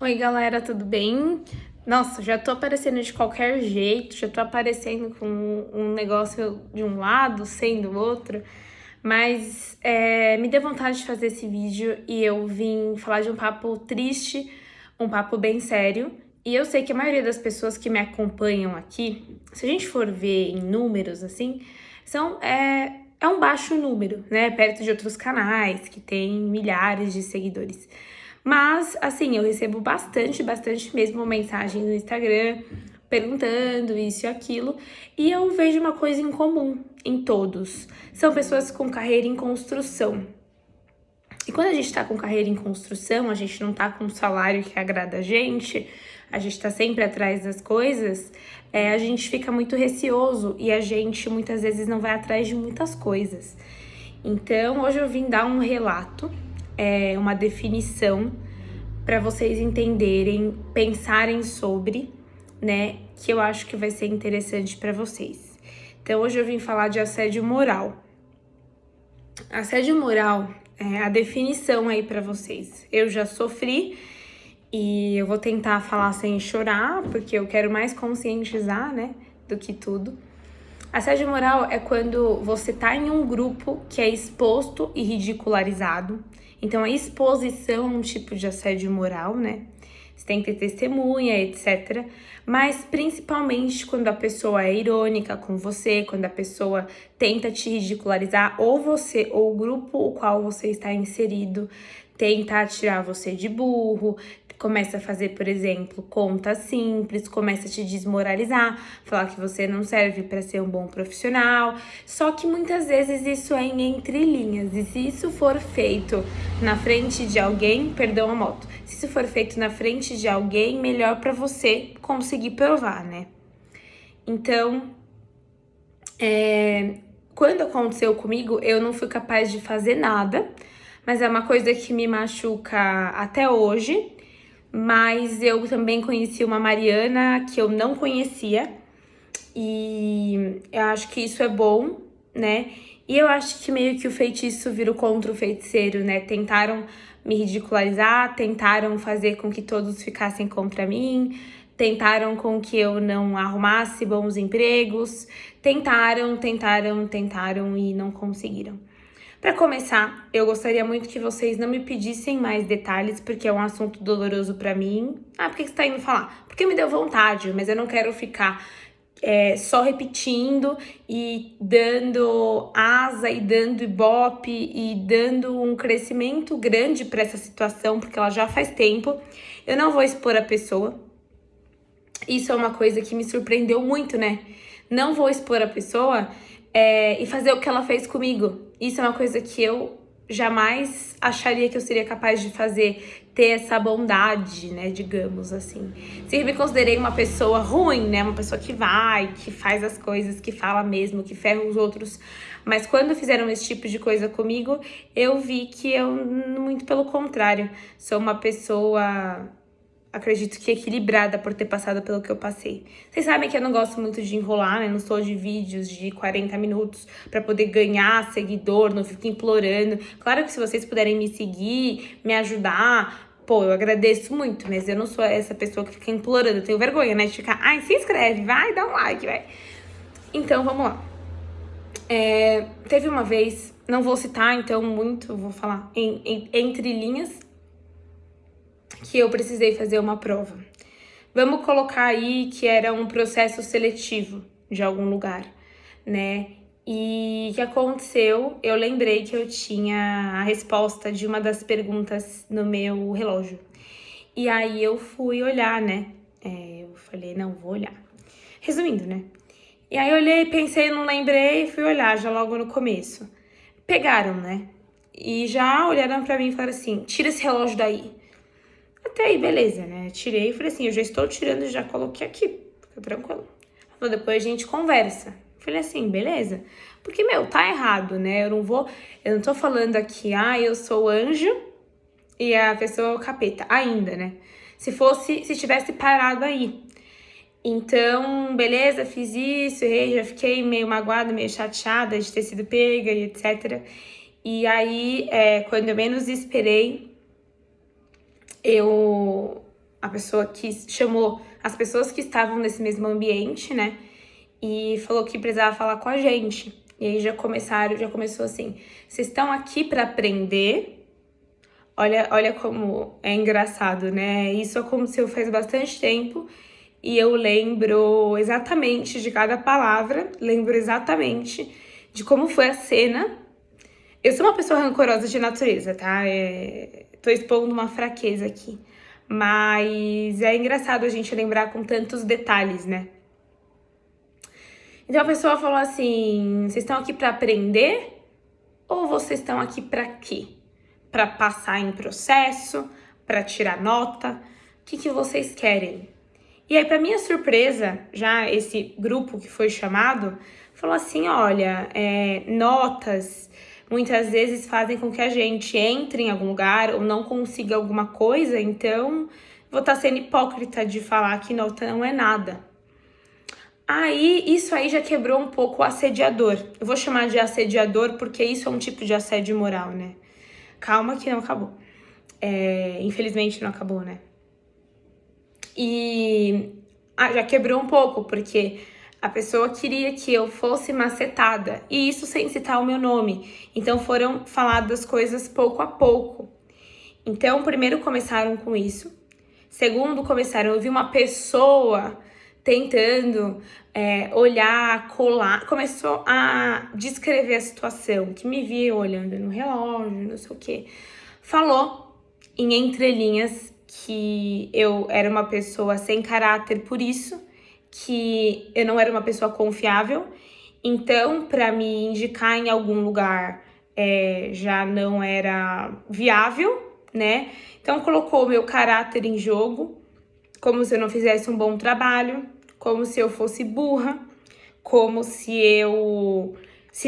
Oi, galera, tudo bem? Nossa, já tô aparecendo de qualquer jeito, já tô aparecendo com um negócio de um lado, sem do outro, mas me deu vontade de fazer esse vídeo e eu vim falar de um papo triste, um papo bem sério. E eu sei que a maioria das pessoas que me acompanham aqui, se a gente for ver em números assim, é um baixo número, né? Perto de outros canais que têm milhares de seguidores. Mas, assim, eu recebo bastante mesmo mensagem no Instagram perguntando isso e aquilo, e eu vejo uma coisa em comum em todos. São pessoas com carreira em construção. E quando a gente tá com carreira em construção, a gente não tá com um salário que agrada a gente tá sempre atrás das coisas, a gente fica muito receoso e a gente muitas vezes não vai atrás de muitas coisas. Então, hoje eu vim dar um relato, uma definição para vocês entenderem, pensarem sobre, né, que eu acho que vai ser interessante para vocês. Então, hoje eu vim falar de assédio moral. Assédio moral é a definição aí para vocês. Eu já sofri e eu vou tentar falar sem chorar, porque eu quero mais conscientizar, né, do que tudo. Assédio moral é quando você tá em um grupo que é exposto e ridicularizado. Então, a exposição é um tipo de assédio moral, né? Você tem que ter testemunha, etc. Mas, principalmente, quando a pessoa é irônica com você, quando a pessoa tenta te ridicularizar, ou você, ou o grupo o qual você está inserido, tenta tirar você de burro, começa a fazer, por exemplo, contas simples, começa a te desmoralizar, falar que você não serve para ser um bom profissional. Só que muitas vezes isso é em entrelinhas. E se isso for feito na frente de alguém, perdão a moto. Se isso for feito na frente de alguém, melhor para você conseguir provar, né? Então, quando aconteceu comigo, eu não fui capaz de fazer nada, mas é uma coisa que me machuca até hoje. Mas eu também conheci uma Mariana que eu não conhecia e eu acho que isso é bom, né? E eu acho que meio que o feitiço vira contra o feiticeiro, né? Tentaram me ridicularizar, tentaram fazer com que todos ficassem contra mim, tentaram com que eu não arrumasse bons empregos, tentaram e não conseguiram. Para começar, eu gostaria muito que vocês não me pedissem mais detalhes, porque é um assunto doloroso para mim. Ah, por que você tá indo falar? Porque me deu vontade, mas eu não quero ficar só repetindo e dando asa e dando ibope e dando um crescimento grande para essa situação, porque ela já faz tempo. Eu não vou expor a pessoa. Isso é uma coisa que me surpreendeu muito, né? Não vou expor a pessoa e fazer o que ela fez comigo. Isso é uma coisa que eu jamais acharia que eu seria capaz de fazer, ter essa bondade, né, digamos assim. Sempre me considerei uma pessoa ruim, né, uma pessoa que vai, que faz as coisas, que fala mesmo, que ferra os outros. Mas quando fizeram esse tipo de coisa comigo, eu vi que eu, muito pelo contrário, sou uma pessoa, acredito que equilibrada por ter passado pelo que eu passei. Vocês sabem que eu não gosto muito de enrolar, né? Não sou de vídeos de 40 minutos pra poder ganhar seguidor, não fico implorando. Claro que se vocês puderem me seguir, me ajudar, pô, eu agradeço muito, mas eu não sou essa pessoa que fica implorando. Eu tenho vergonha, né? De ficar, ai, se inscreve, vai, dá um like, vai. Então, vamos lá. Teve uma vez, não vou citar então muito, vou falar entre linhas, que eu precisei fazer uma prova. Vamos colocar aí que era um processo seletivo de algum lugar, né? E o que aconteceu? Eu lembrei que eu tinha a resposta de uma das perguntas no meu relógio. E aí eu fui olhar, né? Eu falei, não, vou olhar. Resumindo, né? E aí eu olhei, pensei, não lembrei, fui olhar já logo no começo. Pegaram, né? E já olharam pra mim e falaram assim, tira esse relógio daí. Até aí, beleza, né? Tirei e falei assim, eu já estou tirando e já coloquei aqui. Fica tranquilo. Falou, depois a gente conversa. Falei assim, beleza. Porque, tá errado, né? Eu não tô falando aqui, eu sou anjo e a pessoa é o capeta. Ainda, né? Se tivesse parado aí. Então, beleza, fiz isso, errei, já fiquei meio magoada, meio chateada de ter sido pega e etc. E aí, quando eu menos esperei, eu a pessoa que chamou as pessoas que estavam nesse mesmo ambiente, né? E falou que precisava falar com a gente. E aí já começou assim: vocês estão aqui para aprender. Olha como é engraçado, né? Isso aconteceu faz bastante tempo e eu lembro exatamente de cada palavra, lembro exatamente de como foi a cena. Eu sou uma pessoa rancorosa de natureza, tá? Tô expondo uma fraqueza aqui. Mas é engraçado a gente lembrar com tantos detalhes, né? Então a pessoa falou assim: vocês estão aqui para aprender ou vocês estão aqui para quê? Para passar em processo, para tirar nota? O que vocês querem? E aí, para minha surpresa, já esse grupo que foi chamado falou assim: olha, notas muitas vezes fazem com que a gente entre em algum lugar ou não consiga alguma coisa, então vou estar sendo hipócrita de falar que nota não é nada. Aí, isso aí já quebrou um pouco o assediador. Eu vou chamar de assediador porque isso é um tipo de assédio moral, né? Calma que não acabou. Infelizmente não acabou, né? E já quebrou um pouco, porque a pessoa queria que eu fosse macetada. E isso sem citar o meu nome. Então foram faladas coisas pouco a pouco. Então, primeiro começaram com isso. Segundo, começaram a ouvir uma pessoa tentando olhar, colar, começou a descrever a situação, que me via olhando no relógio, não sei o quê. Falou em entrelinhas que eu era uma pessoa sem caráter por isso, que eu não era uma pessoa confiável, então para me indicar em algum lugar já não era viável, né? Então colocou o meu caráter em jogo, como se eu não fizesse um bom trabalho, como se eu fosse burra, como se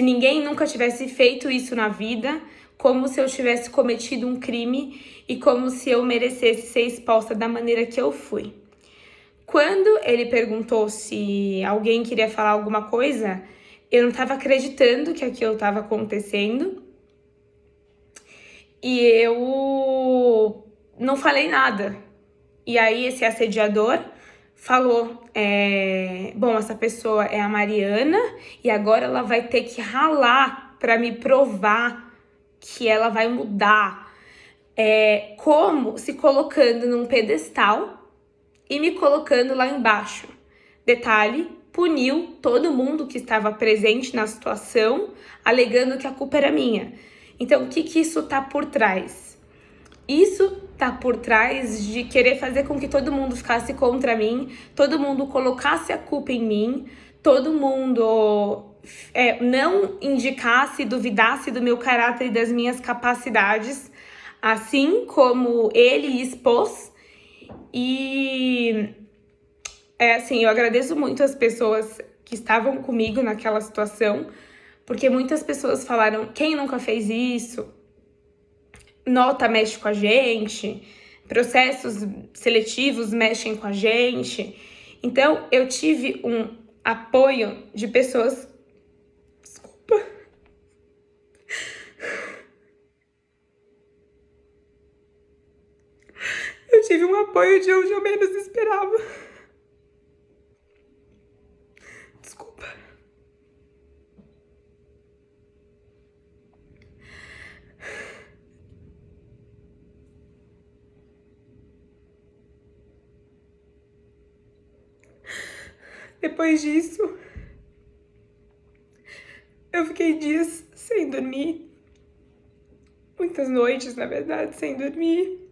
ninguém nunca tivesse feito isso na vida, como se eu tivesse cometido um crime e como se eu merecesse ser exposta da maneira que eu fui. Quando ele perguntou se alguém queria falar alguma coisa, eu não estava acreditando que aquilo estava acontecendo e eu não falei nada. E aí esse assediador falou, bom, essa pessoa é a Mariana e agora ela vai ter que ralar para me provar que ela vai mudar. Como se colocando num pedestal e me colocando lá embaixo. Detalhe, puniu todo mundo que estava presente na situação, alegando que a culpa era minha. Então, o que isso tá por trás? Isso tá por trás de querer fazer com que todo mundo ficasse contra mim, todo mundo colocasse a culpa em mim, todo mundo não indicasse, duvidasse do meu caráter e das minhas capacidades, assim como ele expôs. E assim, eu agradeço muito as pessoas que estavam comigo naquela situação, porque muitas pessoas falaram: quem nunca fez isso? Nota mexe com a gente, processos seletivos mexem com a gente. Então, eu tive um apoio de pessoas. Desculpa. Eu tive um apoio de onde eu menos esperava. Desculpa. Depois disso, eu fiquei dias sem dormir. Muitas noites, na verdade, sem dormir.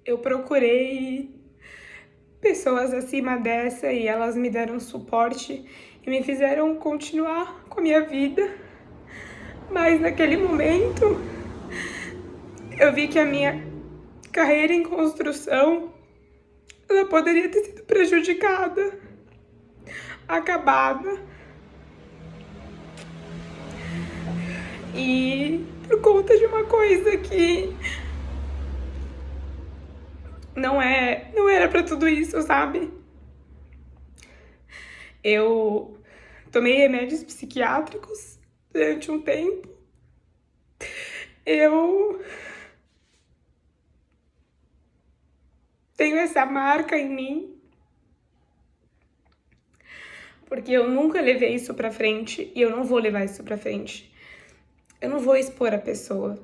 Eu procurei pessoas acima dessa e elas me deram suporte e me fizeram continuar com a minha vida. Mas naquele momento, eu vi que a minha carreira em construção, ela poderia ter sido prejudicada, acabada. E por conta de uma coisa que não era pra tudo isso, sabe? Eu tomei remédios psiquiátricos durante um tempo. Eu tenho essa marca em mim, porque eu nunca levei isso pra frente e eu não vou levar isso pra frente. Eu não vou expor a pessoa.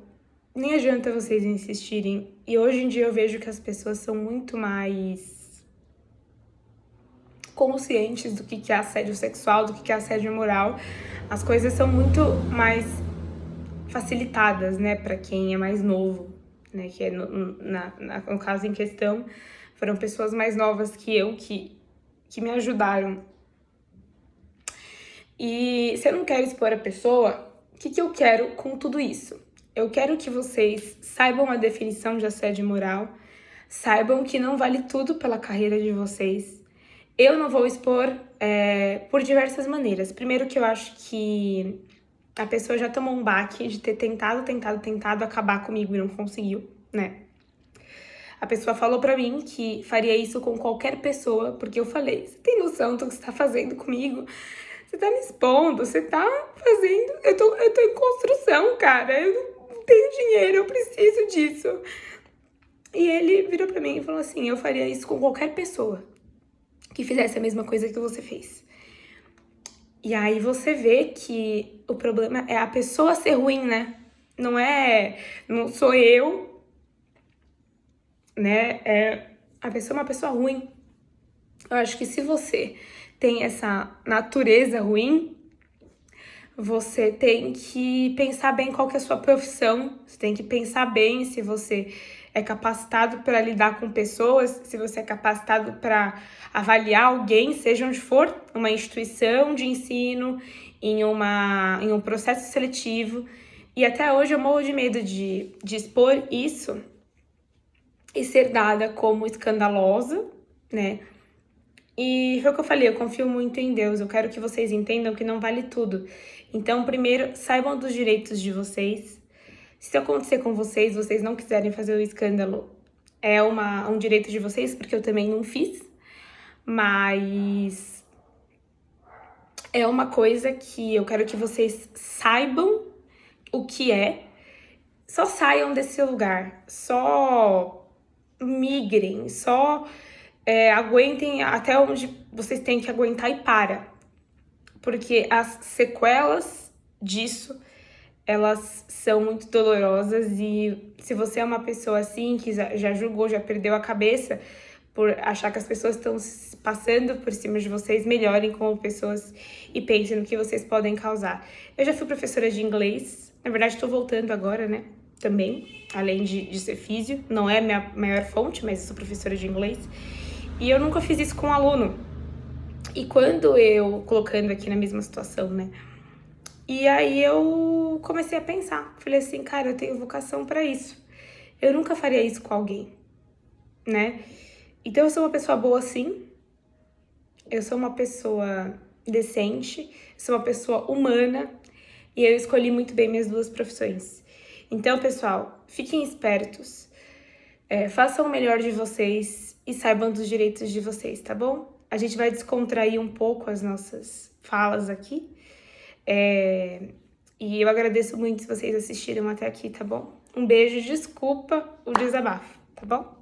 Nem adianta vocês insistirem. E hoje em dia eu vejo que as pessoas são muito mais conscientes do que é assédio sexual, do que é assédio moral. As coisas são muito mais facilitadas, né, para quem é mais novo, né, que é no caso em questão, foram pessoas mais novas que eu que me ajudaram. E se eu não quero expor a pessoa, o que eu quero com tudo isso? Eu quero que vocês saibam a definição de assédio moral, saibam que não vale tudo pela carreira de vocês. Eu não vou expor por diversas maneiras. Primeiro que eu acho que a pessoa já tomou um baque de ter tentado acabar comigo e não conseguiu, né? A pessoa falou pra mim que faria isso com qualquer pessoa, porque eu falei, você tem noção do que você tá fazendo comigo? Você tá me expondo, você tá fazendo... Eu tô em construção, cara, eu não tenho dinheiro, eu preciso disso. E ele virou pra mim e falou assim, eu faria isso com qualquer pessoa que fizesse a mesma coisa que você fez. E aí você vê que o problema é a pessoa ser ruim, né? Não sou eu, né? A pessoa é uma pessoa ruim. Eu acho que se você tem essa natureza ruim, você tem que pensar bem qual que é a sua profissão, você tem que pensar bem se você é capacitado para lidar com pessoas, se você é capacitado para avaliar alguém, seja onde for, uma instituição de ensino, em um processo seletivo. E até hoje eu morro de medo de expor isso e ser dada como escandalosa, né? E foi o que eu falei, eu confio muito em Deus, eu quero que vocês entendam que não vale tudo. Então, primeiro, saibam dos direitos de vocês. Se acontecer com vocês, vocês não quiserem fazer o escândalo, é um direito de vocês, porque eu também não fiz. Mas é uma coisa que eu quero que vocês saibam o que é. Só saiam desse lugar, só migrem, só aguentem até onde vocês têm que aguentar e para. Porque as sequelas disso, elas são muito dolorosas e se você é uma pessoa assim, que já julgou, já perdeu a cabeça por achar que as pessoas estão passando por cima de vocês, melhorem como pessoas e pensem no que vocês podem causar. Eu já fui professora de inglês, na verdade estou voltando agora, né, também, além de ser físio, não é minha maior fonte, mas eu sou professora de inglês, e eu nunca fiz isso com um aluno. E quando eu, colocando aqui na mesma situação, né, e aí eu comecei a pensar, falei assim, cara, eu tenho vocação pra isso. Eu nunca faria isso com alguém, né? Então eu sou uma pessoa boa sim, eu sou uma pessoa decente, sou uma pessoa humana e eu escolhi muito bem minhas duas profissões. Então, pessoal, fiquem espertos, façam o melhor de vocês e saibam dos direitos de vocês, tá bom? A gente vai descontrair um pouco as nossas falas aqui. E eu agradeço muito se vocês assistiram até aqui, tá bom? Um beijo, desculpa o desabafo, tá bom?